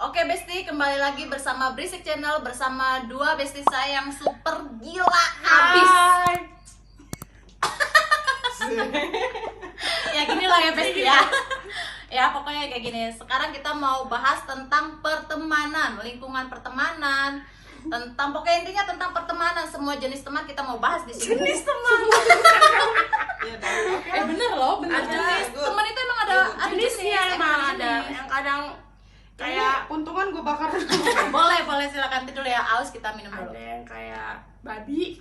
Oke Besti, kembali lagi bersama Berisik Channel bersama dua Besti saya yang super gila abis. Ya gini lah ya Besti ya. Ya pokoknya kayak gini. Sekarang kita mau bahas tentang pertemanan, lingkungan pertemanan, tentang pokoknya intinya tentang pertemanan, semua jenis teman kita mau bahas di sini. Jenis teman. Bener loh, bener. Jenis teman itu emang ada Jenisnya emang ada jenis. yang kadang kayak untungan gue bakar. boleh silakan dulu ya, aus kita minum dulu. ada yang kayak babi.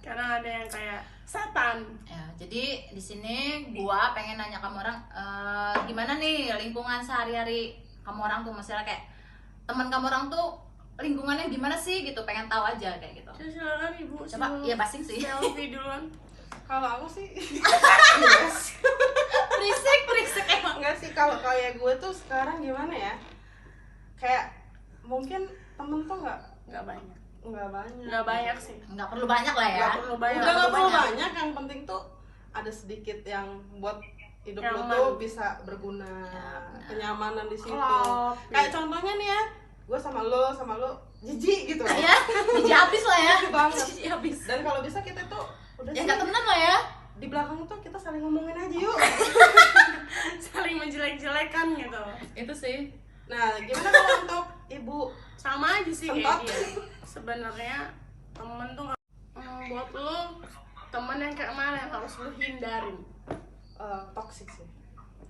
Kadang ada yang kayak setan. Ya, jadi di sini gua pengen nanya kamu orang gimana nih lingkungan sehari-hari kamu orang tuh, misalnya kayak teman kamu orang tuh lingkungannya gimana sih gitu, pengen tahu aja kayak gitu. Silakan ibu. Coba ya basing sih. Selfie duluan. Kalau aku sih berisik emang. enggak sih, kalau kayak gue tuh sekarang gimana ya, kayak mungkin temen tuh Nggak banyak. nggak banyak sih. Nggak perlu banyak lah ya. Nggak perlu banyak. udah nggak perlu banyak. banyak, yang penting tuh ada sedikit yang buat hidup lo Nyaman. tuh bisa berguna, Ya, benar. kenyamanan di situ. Klop. Kayak contohnya nih ya, gue sama lo jijik gitu Ya, biji habis lah ya. banget. Biji habis. Dan kalau bisa kita tuh udah Ya sih, nggak temenan lah ya. di belakang tuh kita saling ngomongin aja yuk. Saling menjelek-jelekan gitu. Itu sih. Nah, gimana kalau untuk ibu? Sama aja sih Sentot. kayak dia. Sebenarnya temen tuh buat lo temen yang kayak mana yang harus lo hindarin. Toxic sih.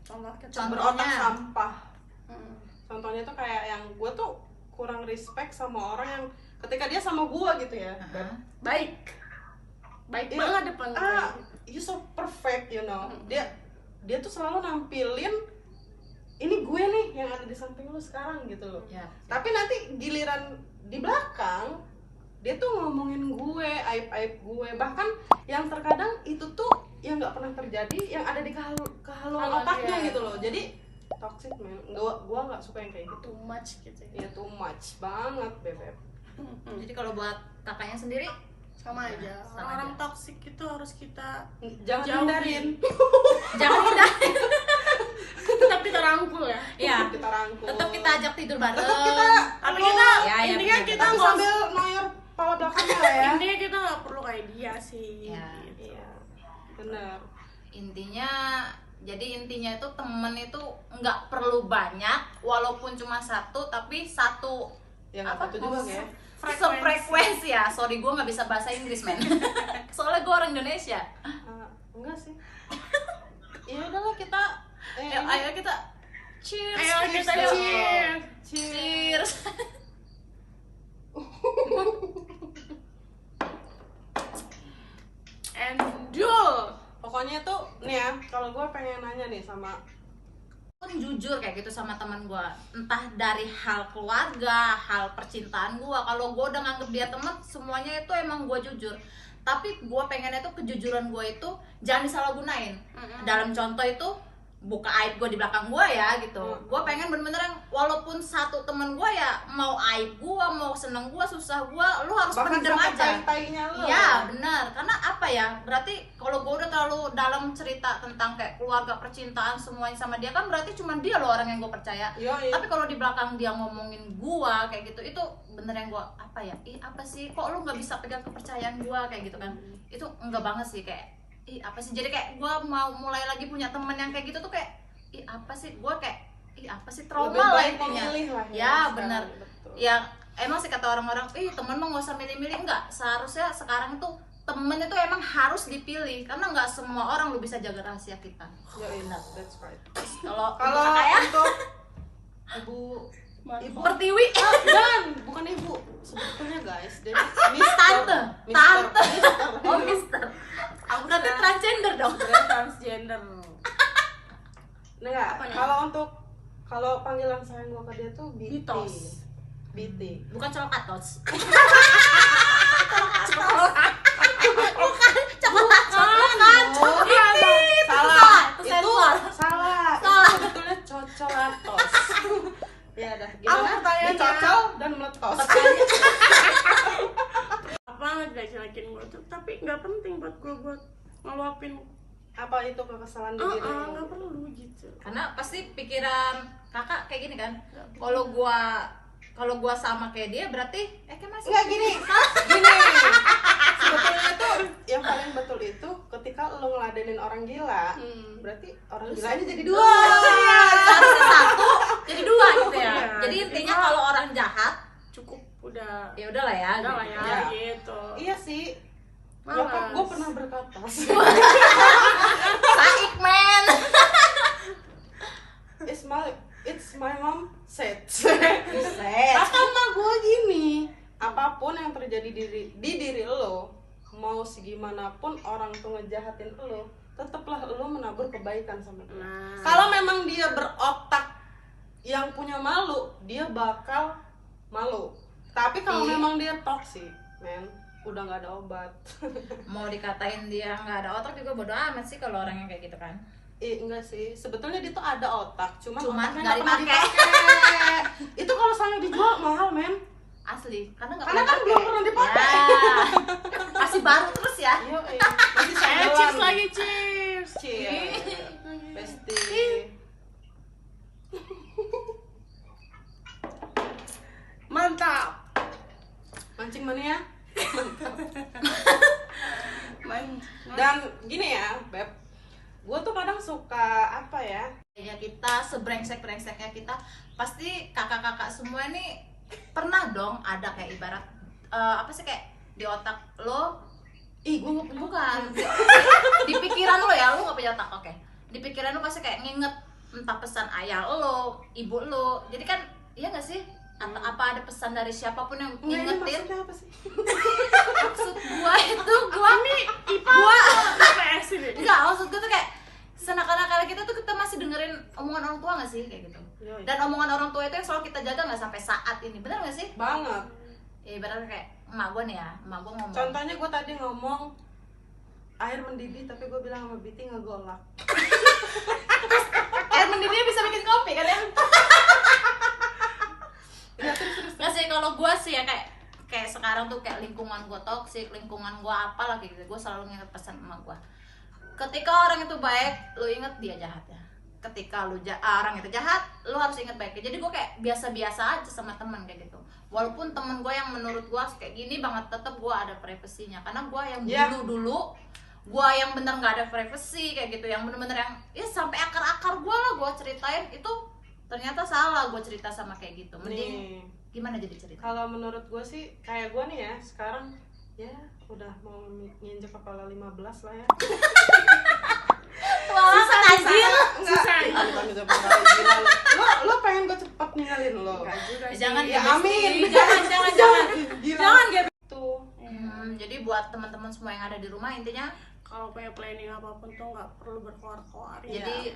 Contoh kecil. Contoh. Berotak Contohnya? sampah. Hmm. Contohnya tuh kayak yang gue tuh kurang respect sama orang yang ketika dia sama gue gitu ya. Heeh. Baik Iya. banget depan You so perfect, you know. Dia tuh selalu nampilin ini gue nih yang ada di samping lu sekarang gitu loh. Ya. Tapi nanti giliran di belakang dia tuh ngomongin gue, aib-aib gue, bahkan yang terkadang itu tuh yang nggak pernah terjadi, yang ada di kehaluan Kalau otaknya dia- gitu loh. Jadi toxic man, gue nggak suka yang kayak gitu. too much gitu ya. Ya too much banget bebek. Jadi kalau buat kakaknya sendiri Sama aja. Sama Orang aja. toksik itu harus kita Jangan Jauhin. hindarin. jangan hindarin. tetap kita rangkul ya. Iya. Kita rangkul. Tetap kita ajak tidur bareng. Tetap kita Tapi perlu- kita Ya, ya, intinya benar. kita tapi nggak sambil noyor kepala belakangnya lah ya. intinya kita nggak perlu kayak dia sih. Ya. Gitu. Iya, benar. Intinya itu temen itu nggak perlu banyak, walaupun cuma satu, tapi satu Ya nggak satu juga ya. sefrekuensi ya. Sorry, gue nggak bisa bahasa Inggris men. Soalnya gue orang Indonesia. Enggak sih. Ya udahlah kita. Ayo kita cheers. Ayo kita Yuk. cheers. Cheers. Endul. Pokoknya tuh nih ya, kalau gue pengen nanya nih sama Pun jujur kayak gitu sama teman gue, entah dari hal keluarga, hal percintaan gue. Kalau gue udah nganggep dia teman, semuanya itu emang gue jujur. Tapi gue pengennya tuh kejujuran gue itu jangan disalahgunain. Dalam contoh itu buka aib gue di belakang gue ya gitu. Gue pengen bener-bener yang walaupun satu temen gue ya mau aib gue, mau seneng gue, susah gue, lu harus bahkan pendem sampai aja. tai-tainya lo. Iya benar, karena apa ya, berarti kalau gue udah terlalu dalam cerita tentang kayak keluarga, percintaan semuanya sama dia, kan berarti cuma dia loh orang yang gue percaya. Yoi. Tapi kalau di belakang dia ngomongin gue kayak gitu, itu bener yang gue apa ya, apa sih kok lu nggak bisa pegang kepercayaan gue kayak gitu kan. Itu enggak banget sih, kayak apa sih, jadi kayak gue mau mulai lagi punya temen yang kayak gitu tuh kayak apa sih, gue kayak apa sih, trauma Lebih lah baik intinya. memilih lah Ya sekarang, benar. betul. Ya emang sih kata orang-orang, temen mah nggak usah milih-milih. Enggak, seharusnya sekarang itu temen itu emang harus dipilih, karena nggak semua orang lu bisa jaga rahasia kita. Yoi, that's right. Kalau Kalau kakak ya untuk ibu Pertiwi, dan bukan ibu sebetulnya guys, jadi tante, Mister. oh mister, aku berarti transgender dong. Sebenarnya transgender. Enggak, Apa nih? kalau panggilan sayang gua ke dia tuh BT. Bitos. BT. Bukan colokatos. Salah. Itu Itu sensor. salah. Salah. Itu sebetulnya cocolatos. Ya dah, Apa gimana? pertanyaannya? Dicocol dan meletos. Apa nggak jelekin gue tuh, tapi nggak penting buat gue buat ngeluapin apa itu kekesalan di diri lu? nggak perlu gitu. Karena pasti pikiran kakak kayak gini kan, Nggak perlu. kalau gua sama kayak dia berarti kayak masih Enggak gini, gini. Sebetulnya tuh yang paling betul itu ketika lo ngeladenin orang gila, berarti orang gilanya jadi dua. harusnya satu jadi dua gitu ya. Iya, Jadi jadi intinya gua- kalau orang jahat Cukup udah ya udahlah ya. udah lah gitu. ya, Ya. gitu. Iya sih. Malas. Nyokap gue pernah berkata, Saik men. it's my mom said. Buset. Kata emak gue gini, apapun yang terjadi di diri lo, mau segimanapun orang tuh ngejahatin lo, tetaplah lo menabur kebaikan sama dia. Nah. Kalau memang dia berotak yang punya malu, dia bakal malu. Tapi kalau Iya. memang dia toksik, men, udah nggak ada obat. Mau dikatain dia nggak ada otak juga bodo amat sih kalau orang yang kayak gitu kan. Enggak sih, sebetulnya dia tuh ada otak, cuman Cuman otaknya nggak nggak pernah dipakai. dipakai. Itu kalau soalnya dijual mahal, men. Asli, karena nggak Karena pernah kan belum pernah dipakai. Ya. Masih baru terus ya. Iya, masih sandalan. Cheers lagi, cheers. Cheers. Besti. Mantap. Mancing mania. Mantap. Dan gini ya, Beb. Gue tuh kadang suka apa ya? Ya kita sebrengsek-brengseknya kita pasti kakak-kakak semua ini pernah dong ada kayak ibarat apa sih kayak di otak lo Ih, gue nggak punya. bukan di pikiran lo ya lo nggak punya otak oke di pikiran lo pasti kayak nginget entah pesan ayah lo ibu lo jadi kan iya nggak sih atau apa ada pesan dari siapapun yang Nggak, ini ngingetin maksudnya apa sih? maksud gua itu gua IPA IPS ini. enggak maksud gua tuh kayak senakan-nakan kita tuh kita masih dengerin omongan orang tua nggak sih kayak gitu Yoi. dan omongan orang tua itu yang selalu kita jaga nggak sampai saat ini benar nggak sih Banget. ya ibaratnya kayak emak gua nih ya emak gua ngomong Contohnya gue tadi ngomong air mendidih, tapi gue bilang sama Biti ngegolak. air mendidihnya bisa bikin kopi kan ya Ya, terus. nggak sih kalau gua sih ya kayak sekarang tuh kayak lingkungan gua toksik lingkungan gua apa lagi gitu gua selalu nginget pesan emak gua ketika orang itu baik lu inget dia jahat ya ketika orang itu jahat lu harus inget baiknya jadi gua kayak biasa-biasa aja sama teman kayak gitu walaupun temen gua yang menurut gua kayak gini banget tetap gua ada privasinya karena gua yang Ya. dulu gua yang bener nggak ada privasi kayak gitu yang bener-bener yang ya sampai akar-akar gua lah gua ceritain itu ternyata salah gua cerita sama kayak gitu mending Nih, gimana jadi cerita kalau menurut gue sih kayak gue nih ya, sekarang ya udah mau nginjek kepala 15 lah ya. wah tajil Susah. Bukan nginjek kepala gila lo. Lo pengen gue cepet ninggalin lo. Enggak juga sih. jangan Ya, Besti. amin. jangan Gila. jangan gitu Tuh. jadi buat teman-teman semua yang ada di rumah intinya Kalau punya planning apapun tuh nggak perlu berkeluar-keluar. jadi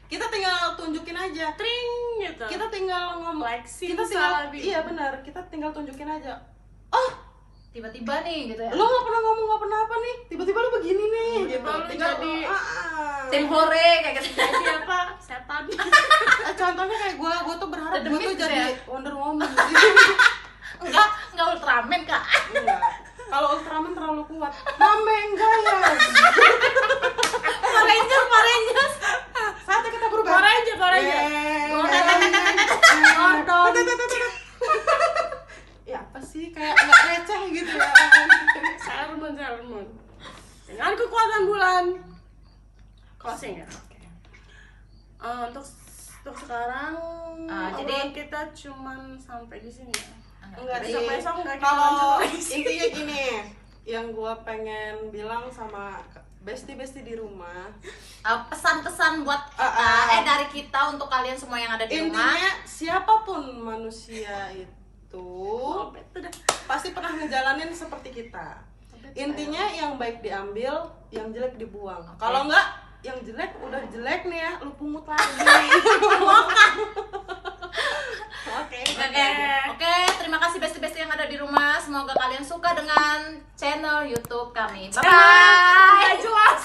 Kita tinggal tunjukin aja. tring gitu. Kita tinggal ngomong. flexing Kita tinggal, salah iya benar. Kita tinggal tunjukin aja. tiba-tiba nih gitu ya Lo nggak pernah ngomong nggak pernah apa nih. Tiba-tiba lo begini nih. Gitu. Lo Tinggal jadi- tim hore kayak gitu Jadi apa? Setan. Contohnya kayak gue tuh berharap gue Sedemit tuh gitu jadi ya? Wonder Woman. enggak Ultraman kak Enggak. Kalau Ultraman terlalu kuat. Mame enggak ya. Power Rangers Saatnya kita berubah. Power Ranger, Power Ranger. Gordon. Ya apa sih kayak nggak receh gitu ya. Sailor Moon. Dengan kekuatan bulan. Closing ya. Oke. Untuk sekarang jadi- obrolan kita cuman sampai di sini ya. Enggak sih. Besok-besok enggak kita Kalau lanjut lagi. intinya gini, yang gua pengen bilang sama besti-besti di rumah, pesan-pesan buat dari kita untuk kalian semua yang ada di rumah intinya siapapun manusia itu Oh, betul dah. pasti pernah ngejalanin seperti kita. Intinya yang baik diambil, yang jelek dibuang. Kalau enggak, yang jelek udah jelek nih ya, lu pungut lagi. Oke. Oke, terima kasih besti-besti yang ada di rumah. Semoga kalian suka dengan channel YouTube kami. Bye bye. Nggak jelas.